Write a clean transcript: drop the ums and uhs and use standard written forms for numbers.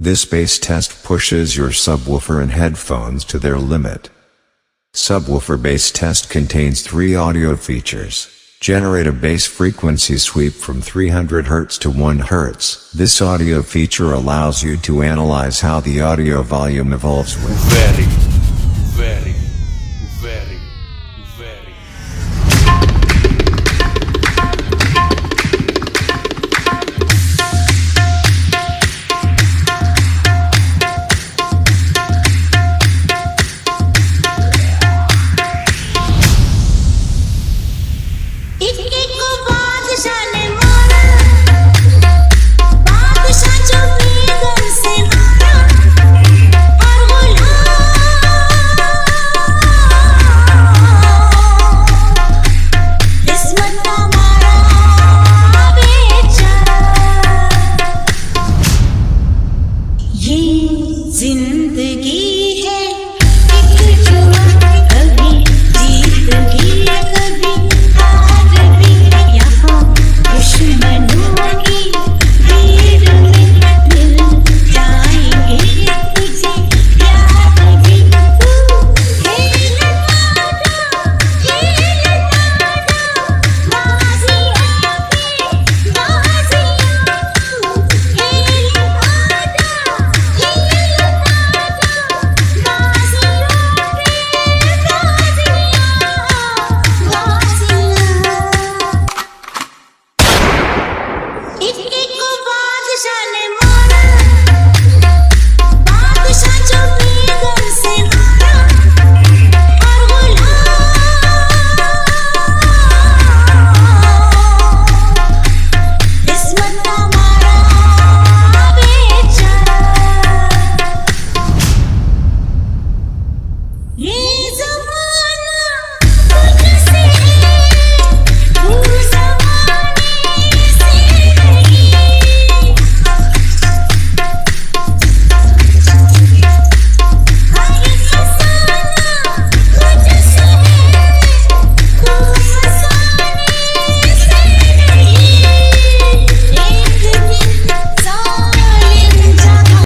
This bass test pushes your subwoofer and headphones to their limit. Subwoofer bass test contains 3 audio features. Generate a bass frequency sweep from 300 Hz to 1 Hz. This audio feature allows you to analyze how the audio volume evolves with very इक्के को बादशाह ने मारा, बादशाह जो बेगम से मारा, और गुलाम किस्मत का मारा बेचारा। ये जिंदगी